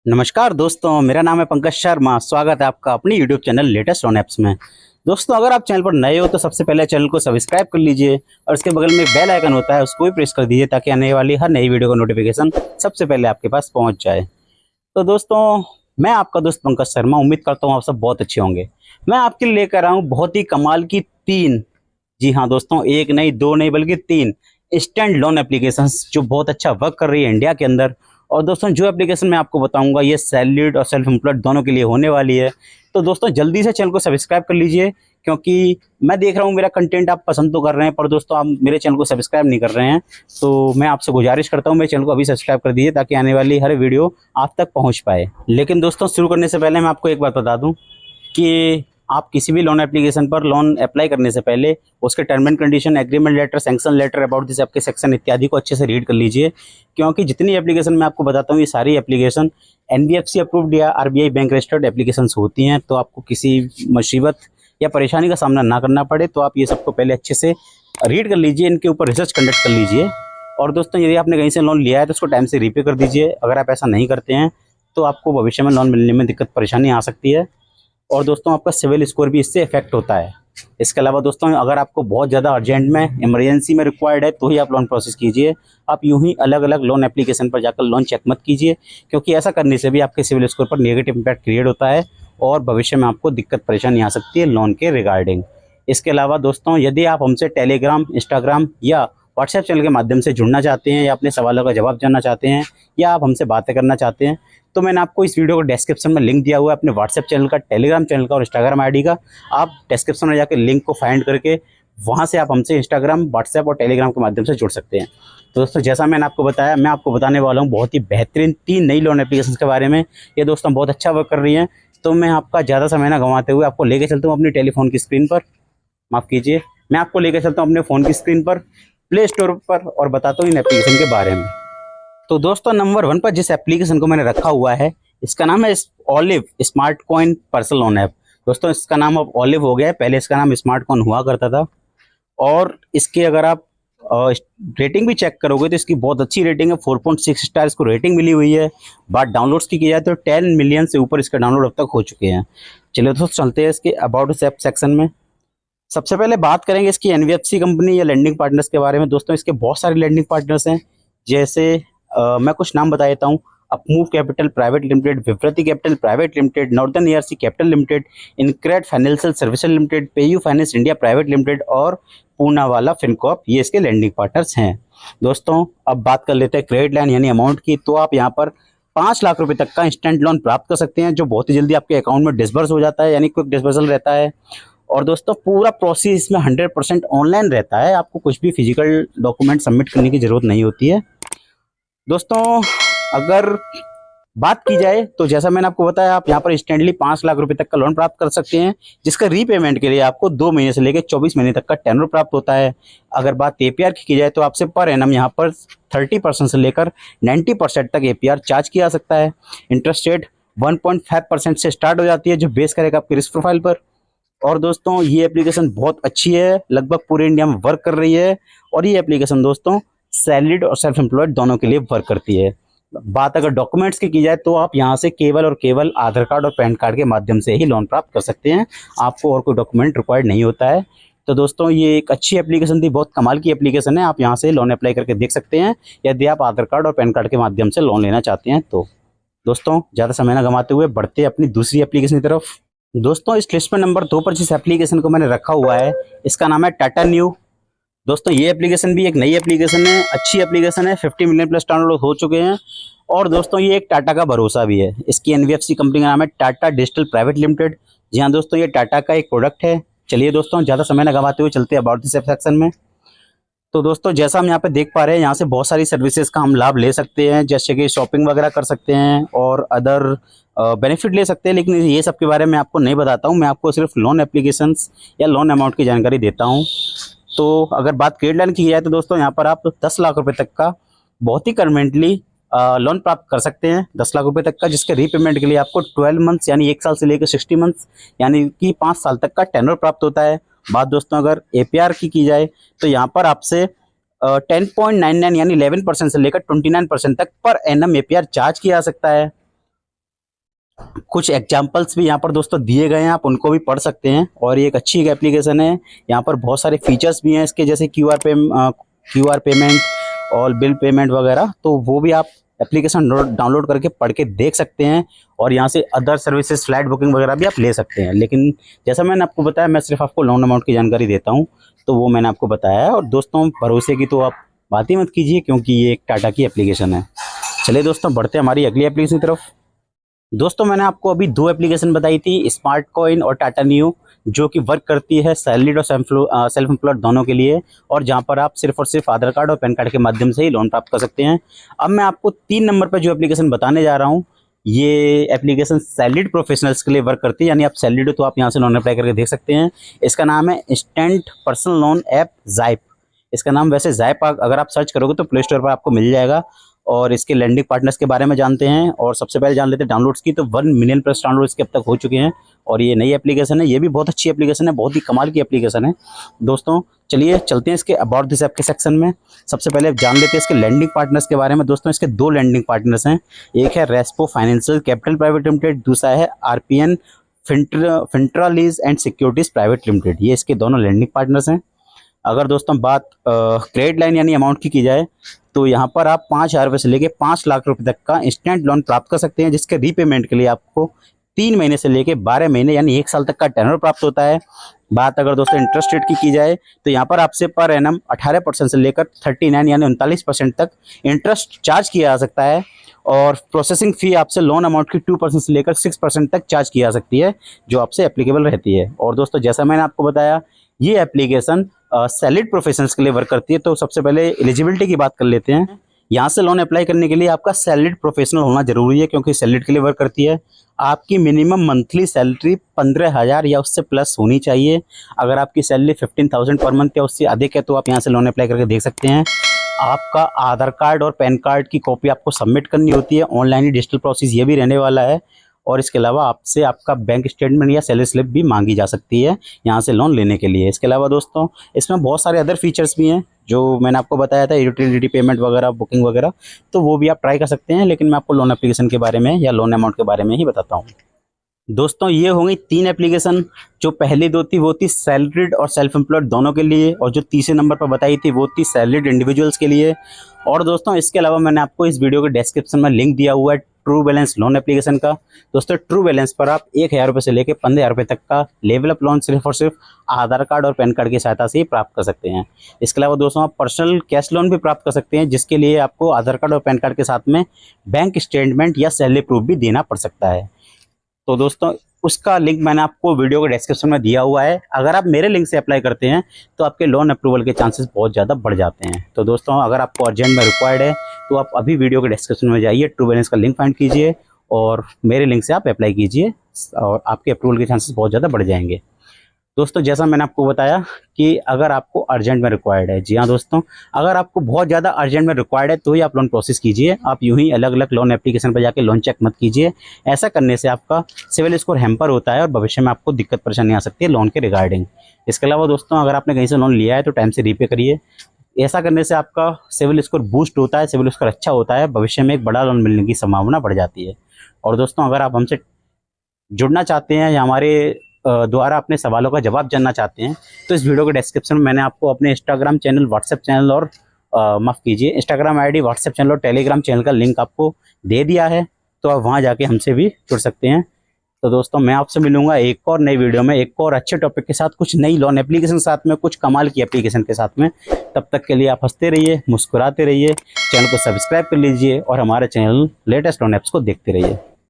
नमस्कार दोस्तों, मेरा नाम है पंकज शर्मा। स्वागत है आपका अपनी YouTube channel latest loan apps में। दोस्तों, अगर आप चैनल पर नए हो तो सबसे पहले चैनल को सब्सक्राइब कर लीजिए और उसके बगल में बेल आइकन होता है, उसको भी प्रेस कर दीजिए ताकि आने वाली हर नई वीडियो का नोटिफिकेशन सबसे पहले आपके पास पहुंच जाए। तो दोस्तों, मैं आपका दोस्त पंकज शर्मा, उम्मीद करता हूँ आप सब बहुत अच्छे होंगे। मैं आपके लिए लेकर आया हूँ बहुत ही कमाल की तीन, जी हाँ दोस्तों, एक नहीं दो नहीं बल्कि तीन इंस्टेंट लोन एप्लीकेशंस जो बहुत अच्छा वर्क कर रही है इंडिया के अंदर। और दोस्तों, जो एप्लीकेशन मैं आपको बताऊंगा ये सैलरीड और सेल्फ एम्प्लॉयड दोनों के लिए होने वाली है। तो दोस्तों, जल्दी से चैनल को सब्सक्राइब कर लीजिए, क्योंकि मैं देख रहा हूँ मेरा कंटेंट आप पसंद तो कर रहे हैं, पर दोस्तों आप मेरे चैनल को सब्सक्राइब नहीं कर रहे हैं। तो मैं आपसे गुजारिश करता हूँ मेरे चैनल को अभी सब्सक्राइब कर दीजिए ताकि आने वाली हर वीडियो आप तक पहुँच पाए। लेकिन दोस्तों, शुरू करने से पहले मैं आपको एक बात बता दूँ कि आप किसी भी लोन एप्लीकेशन पर लोन अप्लाई करने से पहले उसके term and condition, agreement letter, sanction letter, about this आपके सेक्शन इत्यादि को अच्छे से रीड कर लीजिए। क्योंकि जितनी एप्लीकेशन मैं आपको बताता हूँ ये सारी एप्लीकेशन एनबीएफसी अप्रूव्ड या आरबीआई बैंक रजिस्टर्ड एप्लीकेशंस होती हैं। तो आपको किसी मुसीबत या परेशानी का सामना ना करना पड़े, तो आप ये सबको पहले अच्छे से रीड कर लीजिए, इनके ऊपर रिसर्च कंडक्ट कर लीजिए। और दोस्तों, यदि आपने कहीं से लोन लिया है तो उसको टाइम से रीपे कर दीजिए। अगर आप ऐसा नहीं करते हैं तो आपको भविष्य में लोन मिलने में दिक्कत परेशानी आ सकती है। और दोस्तों, आपका सिविल स्कोर भी इससे इफेक्ट होता है। इसके अलावा दोस्तों, अगर आपको बहुत ज़्यादा अर्जेंट में, इमरजेंसी में रिक्वायर्ड है तो ही आप लोन प्रोसेस कीजिए। आप यूं ही अलग अलग लोन एप्लीकेशन पर जाकर लोन चेक मत कीजिए, क्योंकि ऐसा करने से भी आपके सिविल स्कोर पर नेगेटिव इम्पैक्ट क्रिएट होता है और भविष्य में आपको दिक्कत परेशानी आ सकती है लोन के रिगार्डिंग। इसके अलावा दोस्तों, यदि आप हमसे टेलीग्राम, इंस्टाग्राम या व्हाट्सएप चैनल के माध्यम से जुड़ना चाहते हैं या अपने सवालों का जवाब जानना चाहते हैं या आप हमसे बातें करना चाहते हैं, तो मैंने आपको इस वीडियो को डिस्क्रिप्शन में लिंक दिया हुआ है अपने व्हाट्सएप चैनल का, टेलीग्राम चैनल का और इंस्टाग्राम आईडी का। आप डिस्क्रिप्शन में जाकर लिंक को फाइंड करके वहाँ से आप हमसे इंस्टाग्राम, व्हाट्सएप और टेलीग्राम के माध्यम से जुड़ सकते हैं। तो दोस्तों, जैसा मैंने आपको बताया, मैं आपको बताने वाला हूँ बहुत ही बेहतरीन तीन नई लोन एप्लीकेशन के बारे में। ये दोस्तों बहुत अच्छा वर्क कर रही हैं। तो मैं आपका ज़्यादा समय ना गंवाते हुए आपको लेके चलता हूँ अपनी टेलीफोन की स्क्रीन पर, माफ़ कीजिए, मैं आपको लेके चलता हूँ अपने फ़ोन की स्क्रीन पर, प्ले स्टोर पर, और बताता हूँ इन एप्लीकेशन के बारे में। तो दोस्तों, नंबर 1 पर जिस एप्लीकेशन को मैंने रखा हुआ है, इसका नाम है olive smart coin personal loan app. दोस्तों, इसका नाम अब ओलिव हो गया है, पहले इसका नाम स्मार्ट कॉइन हुआ करता था। और इसकी अगर आप रेटिंग भी चेक करोगे तो इसकी बहुत अच्छी रेटिंग है, 4.6 स्टार इसको रेटिंग मिली हुई है। बात डाउनलोड्स की जाए तो 10 मिलियन से ऊपर इसके डाउनलोड अब तक हो चुके हैं। चलिए दोस्तों, चलते हैं इसके अबाउट दिस ऐप सेक्शन में। सबसे पहले बात करेंगे इसकी एनबीएफसी कंपनी या लेंडिंग पार्टनर्स के बारे में। दोस्तों, इसके बहुत सारे लेंडिंग पार्टनर्स हैं, जैसे मैं कुछ नाम बता देता हूँ। Upmove capital private limited, Viprati capital private limited, northern ERC capital limited, InCred financial services limited, PayU finance India private limited और पूनावाला फिनकॉर्प, ये इसके लेंडिंग पार्टनर्स हैं। दोस्तों, अब बात कर लेते हैं क्रेडिट लाइन यानी अमाउंट की। तो आप यहाँ पर 5 लाख रुपए तक का इंस्टेंट लोन प्राप्त कर सकते हैं, जो बहुत ही जल्दी आपके अकाउंट में डिसबर्स हो जाता है, यानी क्विक डिसबर्सल रहता है। और दोस्तों, पूरा प्रोसेस इसमें 100% ऑनलाइन रहता है, आपको कुछ भी फिजिकल डॉक्यूमेंट सबमिट करने की जरूरत नहीं होती है। दोस्तों, अगर बात की जाए तो जैसा मैंने आपको बताया, आप यहाँ पर इंस्टेंटली 5 लाख रुपए तक का लोन प्राप्त कर सकते हैं, जिसका रीपेमेंट के लिए आपको 2 महीने से लेकर 24 महीने तक का टेन्योर प्राप्त होता है। अगर बात एपीआर की जाए तो आपसे पर एनम यहाँ पर 30% से लेकर 90% तक एपीआर चार्ज किया जा सकता है। इंटरेस्ट रेट 1.5% से स्टार्ट हो जाती है, जो बेस करेगा आपके रिस्क प्रोफाइल पर। और दोस्तों, ये एप्लीकेशन बहुत अच्छी है, लगभग पूरे इंडिया में वर्क कर रही है। और ये एप्लीकेशन दोस्तों सैलरीड और सेल्फ एम्प्लॉयड दोनों के लिए वर्क करती है। बात अगर डॉक्यूमेंट्स की जाए तो आप यहाँ से केवल और केवल आधार कार्ड और पैन कार्ड के माध्यम से ही लोन प्राप्त कर सकते हैं, आपको और कोई डॉक्यूमेंट रिक्वायर्ड नहीं होता है। तो दोस्तों, ये एक अच्छी एप्लीकेशन थी, बहुत कमाल की एप्लीकेशन है। आप यहाँ से लोन अप्लाई करके देख सकते हैं, यदि आप आधार कार्ड और पैन कार्ड के माध्यम से लोन लेना चाहते हैं तो। दोस्तों, ज़्यादा समय ना गंवाते हुए बढ़ते हैं अपनी दूसरी एप्लीकेशन की तरफ। दोस्तों, इस लिस्ट में नंबर 2 पर जिस एप्लीकेशन को मैंने रखा हुआ है, इसका नाम है टाटा न्यू। दोस्तों, ये एप्लीकेशन भी एक नई एप्लीकेशन है, अच्छी एप्लीकेशन है, 50 मिलियन प्लस डाउनलोड हो चुके हैं। और दोस्तों, ये एक टाटा का भरोसा भी है। इसकी एनबीएफसी कंपनी का नाम है टाटा डिजिटल प्राइवेट लिमिटेड। जी हाँ दोस्तों, ये टाटा का एक प्रोडक्ट है। चलिए दोस्तों, ज़्यादा समय न गंवाते हुए चलते हैं अबाउट दिस सेक्शन में। तो दोस्तों, जैसा हम यहाँ पे देख पा रहे हैं, यहाँ से बहुत सारी सर्विसेज का हम लाभ ले सकते हैं, जैसे कि शॉपिंग वगैरह कर सकते हैं और अदर बेनिफिट ले सकते हैं। लेकिन ये सब के बारे में आपको नहीं बताता हूँ, मैं आपको सिर्फ लोन एप्लीकेशंस या लोन अमाउंट की जानकारी देता हूँ। तो अगर बात क्रेडिट लाइन की जाए तो दोस्तों, यहाँ पर आप 10 लाख रुपए तक का बहुत ही कन्वीनियंटली लोन प्राप्त कर सकते हैं, 10 लाख रुपए तक का, जिसके रीपेमेंट के लिए आपको 12 मंथ्स यानी 1 साल से लेकर 60 मंथ्स यानी कि 5 साल तक का टेन्योर प्राप्त होता है। बात दोस्तों अगर एपीआर की जाए तो यहाँ पर आपसे 10.99 यानी 11% से लेकर 29% तक पर एनम एपीआर चार्ज किया जा सकता है। कुछ एग्जाम्पल्स भी यहाँ पर दोस्तों दिए गए हैं, आप उनको भी पढ़ सकते हैं। और ये एक अच्छी एप्लीकेशन है, यहाँ पर बहुत सारे फीचर्स भी हैं इसके, जैसे क्यूआर पेमेंट और बिल पेमेंट वगैरह। तो वो भी आप एप्लीकेशन डाउनलोड करके पढ़ के देख सकते हैं। और यहाँ से अदर सर्विसेज, फ्लाइट बुकिंग वगैरह भी आप ले सकते हैं। लेकिन जैसा मैंने आपको बताया, मैं सिर्फ आपको लोन अमाउंट की जानकारी देता हूँ, तो वो मैंने आपको बताया है। और दोस्तों भरोसे की तो आप बात ही मत कीजिए, क्योंकि ये एक टाटा की एप्लीकेशन है। चलिए दोस्तों, बढ़ते हैं हमारी अगली एप्लीकेशन की तरफ। दोस्तों मैंने आपको अभी 2 एप्लीकेशन बताई थी, स्मार्ट कॉइन और टाटा न्यू, जो कि वर्क करती है सैलरीड और सेल्फ एम्प्लॉयड दोनों के लिए, और जहां पर आप सिर्फ और सिर्फ आधार कार्ड और पैन कार्ड के माध्यम से ही लोन प्राप्त कर सकते हैं। अब मैं आपको 3 नंबर पर जो एप्लीकेशन बताने जा रहा हूं, ये एप्लीकेशन सैलरीड प्रोफेशनल्स के लिए वर्क करती है। यानी आप सैलरीड हो तो आप यहाँ से लोन अप्लाई करके देख सकते हैं। इसका नाम है इंस्टेंट पर्सनल लोन ऐप ज़ाइप। इसका नाम वैसे ज़ाइप अगर आप सर्च करोगे तो प्ले स्टोर पर आपको मिल जाएगा। और इसके लैंडिंग पार्टनर्स के बारे में जानते हैं। और सबसे पहले जान लेते हैं डाउनलोड्स की। तो 1 मिलियन प्लस डाउनलोड इसके अब तक हो चुके हैं। और ये नई एप्लीकेशन है, ये भी बहुत अच्छी एप्लीकेशन है, बहुत ही कमाल की एप्लीकेशन है। दोस्तों चलिए चलते हैं इसके अबाउट दिस ऐप के सेक्शन में। सबसे पहले जान लेते हैं इसके लैंडिंग पार्टनर्स के बारे में। दोस्तों इसके 2 लैंडिंग पार्टनर्स हैं, एक है Respo financial capital private limited, दूसरा है RPN Fintra lease and securities private limited. ये इसके दोनों लैंडिंग पार्टनर्स हैं। अगर दोस्तों बात क्रेडिट लाइन यानी अमाउंट की जाए, तो यहाँ पर आप 5,000 रुपये से लेके 5 लाख रुपए तक का इंस्टेंट लोन प्राप्त कर सकते हैं, जिसके रीपेमेंट के लिए आपको 3 महीने से लेके 12 महीने यानी 1 साल तक का टेनर प्राप्त होता है। बात अगर दोस्तों इंटरेस्ट रेट की जाए, तो यहाँ पर आपसे पर एनम 18% से लेकर 39 यानी 39% तक इंटरेस्ट चार्ज किया जा सकता है। और प्रोसेसिंग फ़ी आपसे लोन अमाउंट की 2% से लेकर 6% तक चार्ज की जा सकती है, जो आपसे एप्लीकेबल रहती है। और दोस्तों जैसा मैंने आपको बताया, ये एप्लीकेशन सैलरीड प्रोफेशनल्स के लिए वर्क करती है। तो सबसे पहले एलिजिबिलिटी की बात कर लेते हैं। यहाँ से लोन अप्लाई करने के लिए आपका सैलरीड प्रोफेशनल होना जरूरी है, क्योंकि सैलरीड के लिए वर्क करती है। आपकी मिनिमम मंथली सैलरी 15,000 या उससे प्लस होनी चाहिए। अगर आपकी सैलरी 15,000 पर मंथ या उससे अधिक है, तो आप यहाँ से लोन अप्लाई करके देख सकते हैं। आपका आधार कार्ड और पैन कार्ड की कॉपी आपको सबमिट करनी होती है, ऑनलाइन ही डिजिटल प्रोसेस ये भी रहने वाला है। और इसके अलावा आपसे आपका बैंक स्टेटमेंट या सैलरी स्लिप भी मांगी जा सकती है यहाँ से लोन लेने के लिए। इसके अलावा दोस्तों इसमें बहुत सारे अदर फीचर्स भी हैं, जो मैंने आपको बताया था, यूटिलिटी पेमेंट वगैरह, बुकिंग वगैरह, तो वो भी आप ट्राई कर सकते हैं। लेकिन मैं आपको लोन एप्लीकेशन के बारे में या लोन अमाउंट के बारे में ही बताता हूँ। दोस्तों ये हो गई 3 एप्लीकेशन। जो पहली 2 थी वो थी सैलरीड और सेल्फ एम्प्लॉयड दोनों के लिए, और जो तीसरे नंबर पर बताई थी वो थी सैलरीड इंडिविजुअल्स के लिए। और दोस्तों इसके अलावा मैंने आपको इस वीडियो के डिस्क्रिप्शन में लिंक दिया हुआ है ट्रू बैलेंस लोन एप्लीकेशन का। दोस्तों ट्रू बैलेंस पर आप 1,000 रुपये से लेकर 15,000 रुपये तक का लेवल अप लोन सिर्फ और सिर्फ आधार कार्ड और पैन कार्ड की सहायता से ही प्राप्त कर सकते हैं। इसके अलावा दोस्तों आप पर्सनल कैश लोन भी प्राप्त कर सकते हैं, जिसके लिए आपको आधार कार्ड और पैन कार्ड के साथ में बैंक स्टेटमेंट या सैलरी प्रूफ भी देना पड़ सकता है। तो दोस्तों उसका लिंक मैंने आपको वीडियो के डिस्क्रिप्शन में दिया हुआ है। अगर आप मेरे लिंक से अप्लाई करते हैं तो आपके लोन अप्रूवल के चांसेस बहुत ज़्यादा बढ़ जाते हैं। तो दोस्तों अगर आपको अर्जेंट में रिक्वायर्ड है, तो आप अभी वीडियो के डिस्क्रिप्शन में जाइए, ट्रू बैलेंस का लिंक फाइंड कीजिए और मेरे लिंक से आप अप्लाई कीजिए, और आपके अप्रूवल के चांसेस बहुत ज़्यादा बढ़ जाएंगे। दोस्तों जैसा मैंने आपको बताया कि अगर आपको अर्जेंट में रिक्वायर्ड है, जी हाँ दोस्तों, अगर आपको बहुत ज़्यादा अर्जेंट में रिक्वायर्ड है तो ही आप लोन प्रोसेस कीजिए। आप यूं ही अलग अलग लोन एप्लीकेशन पर जाके लोन चेक मत कीजिए। ऐसा करने से आपका सिविल स्कोर हैम्पर होता है और भविष्य में आपको दिक्कत परेशानी आ सकती है लोन के रिगार्डिंग। इसके अलावा दोस्तों अगर आपने कहीं से लोन लिया है तो टाइम से रीपे करिए। ऐसा करने से आपका सिविल स्कोर बूस्ट होता है, सिविल स्कोर अच्छा होता है, भविष्य में एक बड़ा लोन मिलने की संभावना बढ़ जाती है। और दोस्तों अगर आप हमसे जुड़ना चाहते हैं या हमारे द्वारा अपने सवालों का जवाब जानना चाहते हैं, तो इस वीडियो के डिस्क्रिप्शन में मैंने आपको अपने इंस्टाग्राम चैनल, व्हाट्सएप चैनल और माफ़ कीजिए इंस्टाग्राम आईडी, व्हाट्सएप चैनल और टेलीग्राम चैनल का लिंक आपको दे दिया है, तो आप वहां जाके हमसे भी जुड़ सकते हैं। तो दोस्तों मैं आपसे मिलूंगा एक और नई वीडियो में, एक और अच्छे टॉपिक के साथ, कुछ नई लोन एप्लीकेशन साथ में, कुछ कमाल की एप्लीकेशन के साथ में। तब तक के लिए आप हंसते रहिए, मुस्कुराते रहिए, चैनल को सब्सक्राइब कर लीजिए और हमारे चैनल लेटेस्ट लोन ऐप्स को देखते रहिए।